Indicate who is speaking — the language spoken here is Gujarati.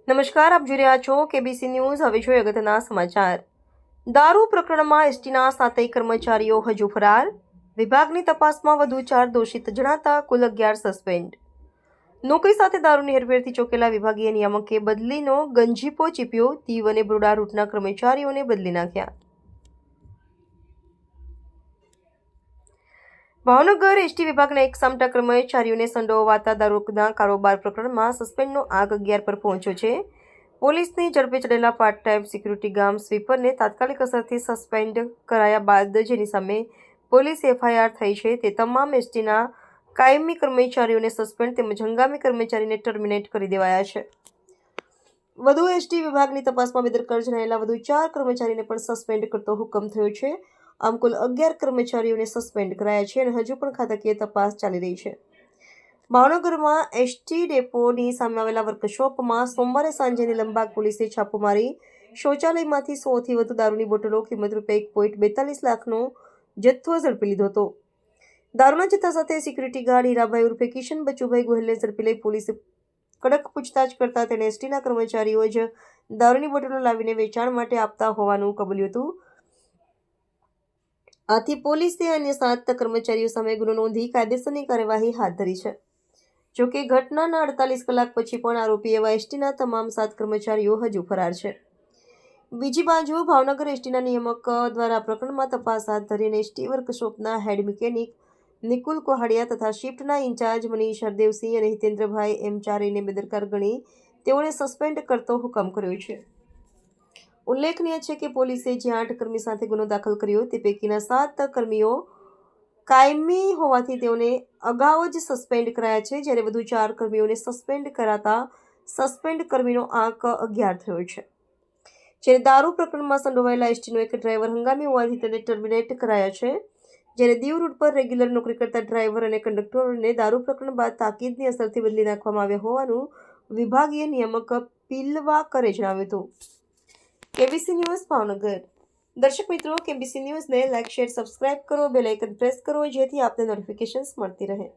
Speaker 1: નમસ્કાર, આપ જોઈ રહ્યા છો કેબીસી ન્યૂઝ. હવે જોઈએ અગત્યના સમાચાર. દારૂ પ્રકરણમાં એસટીના 7 કર્મચારીઓ હજુ ફરાર. વિભાગની તપાસમાં વધુ 4 દોષિત જણાતા કુલ 11 સસ્પેન્ડ. નોકરી સાથે દારૂની હેરફેરથી ચોકેલા વિભાગીય નિયામકે બદલીનો ગંજીપો ચીપ્યો. દીવ અને બરોડા રૂટના કર્મચારીઓને બદલી નાખ્યા. ભાવનગર એસટી વિભાગના એક સામટા કર્મચારીઓને સંડોવાતા દારૂના કારોબાર પ્રકરણમાં સસ્પેન્ડનો આગ 11 પર પહોંચ્યો છે. પોલીસની ઝડપે ચડેલા પાર્ટ ટાઈમ સિક્યુરિટી ગામ સ્વીપરને તાત્કાલિક અસરથી સસ્પેન્ડ કરાયા બાદ જેની સામે પોલીસ એફઆઈઆર થઈ છે તે તમામ એસટીના કાયમી કર્મચારીઓને સસ્પેન્ડ તેમજ હંગામી કર્મચારીને ટર્મિનેટ કરી દેવાયા છે. વધુ એસટી વિભાગની તપાસમાં બેદરકાર જણાયેલા વધુ 4 કર્મચારીને પણ સસ્પેન્ડ કરતો હુકમ થયો છે. આમ કુલ 11 કર્મચારીઓને સસ્પેન્ડ કરાયા છે અને હજુ પણ ખાતાકીય તપાસ ચાલી રહી છે. ભાવનગરમાં એસટી ડેપોની સામે આવેલા વર્કશોપમાં સોમવારે સાંજે નીલમબાગ પોલીસે છાપો મારી શૌચાલયમાંથી 100થી વધુ દારૂની બોટલો કિંમત ₹1.42 લાખનો જથ્થો ઝડપી લીધો હતો. દારૂના જથ્થા સાથે સિક્યુરિટી ગાર્ડ હીરાભાઈ ઉર્ફે કિશન બચુભાઈ ગોહિલને ઝડપી લઈ પોલીસે કડક પૂછતાછ કરતા તેણે એસટીના કર્મચારીઓ જ દારૂની બોટલો લાવીને વેચાણ માટે આપતા હોવાનું કબૂલ્યું હતું. આથી પોલીસે અન્ય 7 કર્મચારીઓ સામે ગુનો નોંધી કાયદેસરની કાર્યવાહી હાથ ધરી છે. જોકે ઘટનાના 48 કલાક પછી પણ આરોપી એવા એસટીના તમામ 7 કર્મચારીઓ હજુ ફરાર છે. બીજી બાજુ ભાવનગર એસટીના નિયામક દ્વારા પ્રકરણમાં તપાસ હાથ ધરીને એસટી વર્કશોપના હેડ મિકેનિક નિકુલ કોહાડિયા તથા શિફ્ટના ઇન્ચાર્જ મનીષ હરદેવસિંહ અને હિતેન્દ્રભાઈ એમ ચારેયને બેદરકાર ગણી તેઓને સસ્પેન્ડ કરતો હુકમ કર્યો છે. ઉલ્લેખનીય છે કે પોલીસે જે 8 કર્મી સાથે ગુનો દાખલ કર્યો તે પૈકીના 7 કર્મીઓ કાયમી હોવાથી તેઓને અગાઉ જ સસ્પેન્ડ કરાયા છે, જ્યારે વધુ 4 કર્મીઓને સસ્પેન્ડ કરાતા સસ્પેન્ડ કર્મીનો આંક 11 થયો છે. જ્યારે દારૂ પ્રકરણમાં સંડોવાયેલા એસટીનો એક ડ્રાઈવર હંગામી હોવાથી તેને ટર્મિનેટ કરાયા છે. જ્યારે દીવ રૂટ પર રેગ્યુલર નોકરી કરતા ડ્રાઈવર અને કંડક્ટરોને દારૂ પ્રકરણ બાદ તાકીદની અસરથી બદલી નાખવામાં આવ્યા હોવાનું વિભાગીય નિયામક પિલવાકરે જણાવ્યું હતું. KBC news Bhavnagar. દર્શક મિત્રો, કેબીસી ન્યૂઝને લાઇક, શેર, સબસ્ક્રાઇબ કરો, બેલ આઇકન પ્રેસ કરો જેથી આપને નોટિફિકેશન્સ મળતી રહે.